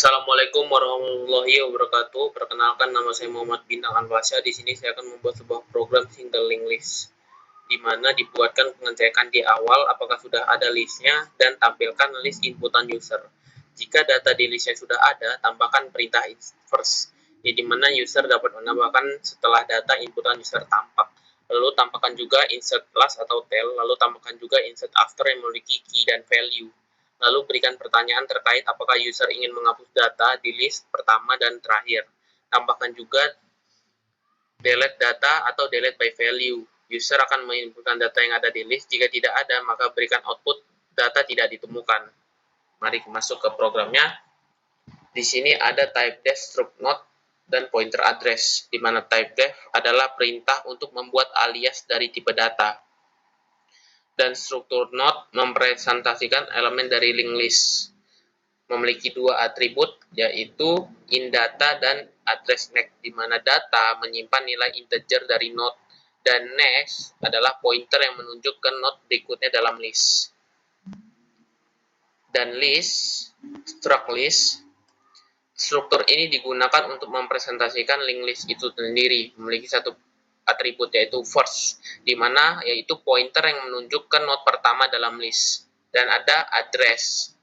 Assalamualaikum warahmatullahi wabarakatuh. Perkenalkan, nama saya Muhammad Bintang Anfasya. Di sini saya akan membuat sebuah program single linked list, di mana dibuatkan pengecekan di awal apakah sudah ada listnya dan tampilkan list inputan user. Jika data di listnya sudah ada, tambahkan perintah first, di mana user dapat menambahkan setelah data inputan user tampak. Lalu tambahkan juga insert last atau tail, lalu tambahkan juga insert after yang memiliki key dan value. Lalu berikan pertanyaan terkait apakah user ingin menghapus data di list pertama dan terakhir. Tambahkan juga delete data atau delete by value. User akan menginputkan data yang ada di list. Jika tidak ada, maka berikan output data tidak ditemukan. Mari masuk ke programnya. Di sini ada typedef struct node dan pointer address, di mana typedef adalah perintah untuk membuat alias dari tipe data. Dan struktur node mempresentasikan elemen dari linked list. Memiliki dua atribut, yaitu inData dan addressNext, di mana data menyimpan nilai integer dari node, dan next adalah pointer yang menunjuk ke node berikutnya dalam list. Dan list, struct list, struktur ini digunakan untuk mempresentasikan linked list itu sendiri, memiliki satu atribut yaitu first, di mana yaitu pointer yang menunjuk ke node pertama dalam list, dan ada address.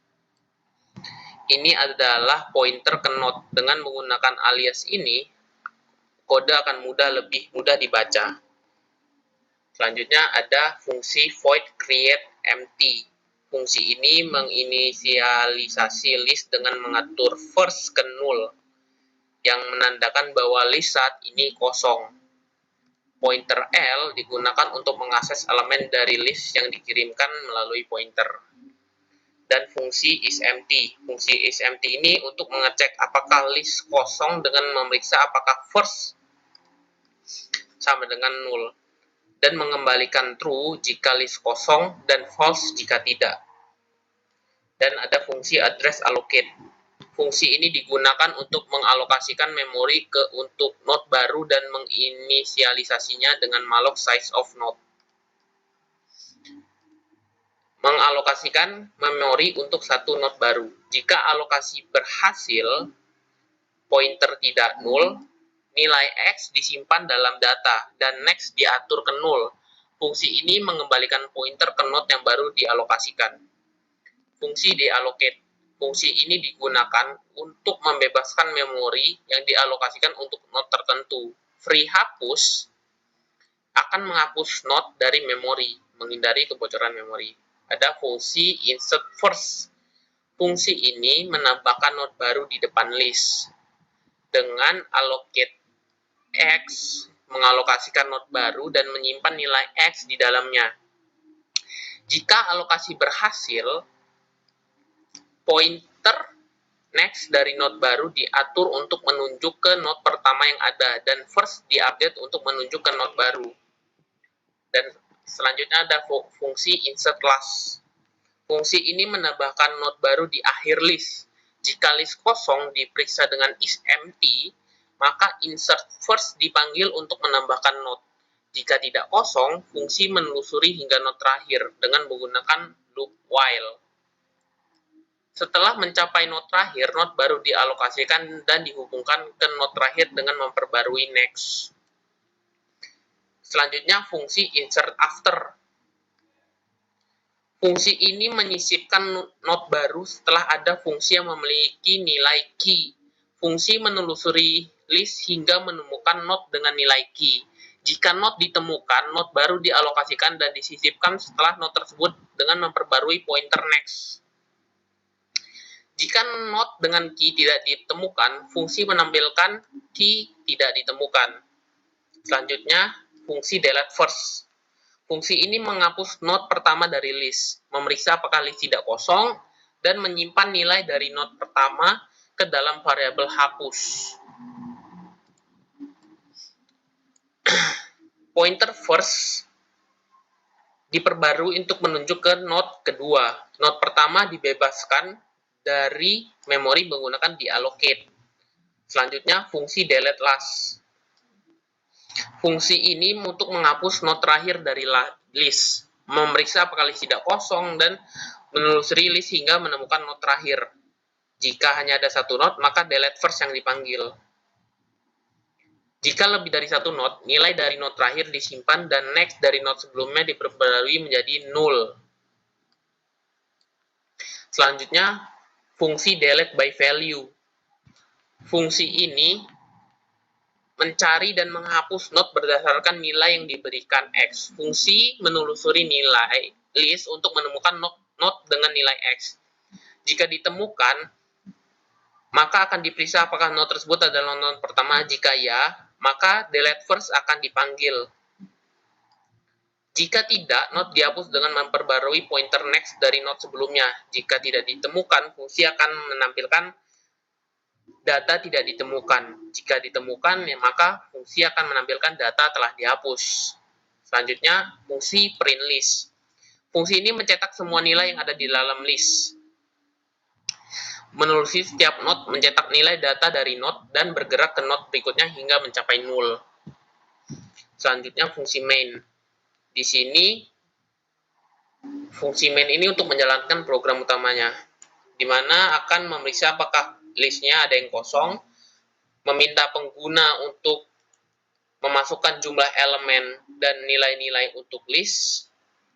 Ini adalah pointer ke node. Dengan menggunakan alias ini, kode akan lebih mudah dibaca. Selanjutnya ada fungsi void create empty. Fungsi ini menginisialisasi list dengan mengatur first ke null, yang menandakan bahwa list saat ini kosong. Pointer L digunakan untuk mengakses elemen dari list yang dikirimkan melalui pointer. Dan fungsi isEmpty. Fungsi isEmpty ini untuk mengecek apakah list kosong dengan memeriksa apakah first sama dengan null, dan mengembalikan true jika list kosong dan false jika tidak. Dan ada fungsi address allocate. Fungsi ini digunakan untuk mengalokasikan memori untuk node baru dan menginisialisasinya dengan malloc size of node. Mengalokasikan memori untuk satu node baru. Jika alokasi berhasil, pointer tidak null, nilai X disimpan dalam data, dan next diatur ke null. Fungsi ini mengembalikan pointer ke node yang baru dialokasikan. Fungsi deallocate. Fungsi ini digunakan untuk membebaskan memori yang dialokasikan untuk node tertentu. Free hapus akan menghapus node dari memori, menghindari kebocoran memori. Ada fungsi insert first. Fungsi ini menambahkan node baru di depan list. Dengan allocate X, mengalokasikan node baru dan menyimpan nilai X di dalamnya. Jika alokasi berhasil, pointer next dari node baru diatur untuk menunjuk ke node pertama yang ada, dan first diupdate untuk menunjuk ke node baru. Dan selanjutnya ada fungsi insert last. Fungsi ini menambahkan node baru di akhir list. Jika list kosong diperiksa dengan isEmpty, maka insert first dipanggil untuk menambahkan node. Jika tidak kosong, fungsi menelusuri hingga node terakhir dengan menggunakan loop while. Setelah mencapai node terakhir, node baru dialokasikan dan dihubungkan ke node terakhir dengan memperbarui next. Selanjutnya, fungsi insert after. Fungsi ini menyisipkan node baru setelah ada fungsi yang memiliki nilai key. Fungsi menelusuri list hingga menemukan node dengan nilai key. Jika node ditemukan, node baru dialokasikan dan disisipkan setelah node tersebut dengan memperbarui pointer next. Jika node dengan key tidak ditemukan, fungsi menampilkan key tidak ditemukan. Selanjutnya, fungsi delete first. Fungsi ini menghapus node pertama dari list, memeriksa apakah list tidak kosong, dan menyimpan nilai dari node pertama ke dalam variabel hapus. Pointer first diperbarui untuk menunjuk ke node kedua. Node pertama dibebaskan dari memori menggunakan deallocate. Selanjutnya, fungsi delete last. Fungsi ini untuk menghapus node terakhir dari list, memeriksa apakah list tidak kosong, dan menelusuri list hingga menemukan node terakhir. Jika hanya ada satu node, maka delete first yang dipanggil. Jika lebih dari satu node, nilai dari node terakhir disimpan dan next dari node sebelumnya diperbarui menjadi null. Selanjutnya, fungsi delete by value. Fungsi ini mencari dan menghapus node berdasarkan nilai yang diberikan X. Fungsi menelusuri nilai list untuk menemukan node dengan nilai X. Jika ditemukan, maka akan diperiksa apakah node tersebut adalah node pertama. Jika ya, maka delete first akan dipanggil. Jika tidak, node dihapus dengan memperbarui pointer next dari node sebelumnya. Jika tidak ditemukan, fungsi akan menampilkan data tidak ditemukan. Jika ditemukan, maka fungsi akan menampilkan data telah dihapus. Selanjutnya, fungsi print list. Fungsi ini mencetak semua nilai yang ada di dalam list. Menelusuri setiap node, mencetak nilai data dari node, dan bergerak ke node berikutnya hingga mencapai null. Selanjutnya, fungsi main. Di sini, fungsi main ini untuk menjalankan program utamanya, di mana akan memeriksa apakah listnya ada yang kosong, meminta pengguna untuk memasukkan jumlah elemen dan nilai-nilai untuk list,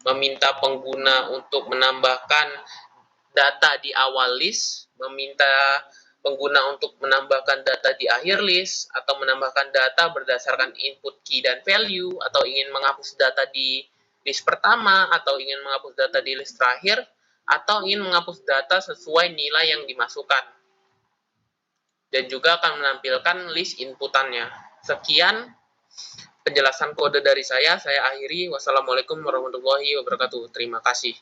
meminta pengguna untuk menambahkan data di awal list, meminta pengguna untuk menambahkan data di akhir list, atau menambahkan data berdasarkan input key dan value, atau ingin menghapus data di list pertama, atau ingin menghapus data di list terakhir, atau ingin menghapus data sesuai nilai yang dimasukkan. Dan juga akan menampilkan list inputannya. Sekian penjelasan kode dari saya akhiri. Wassalamualaikum warahmatullahi wabarakatuh. Terima kasih.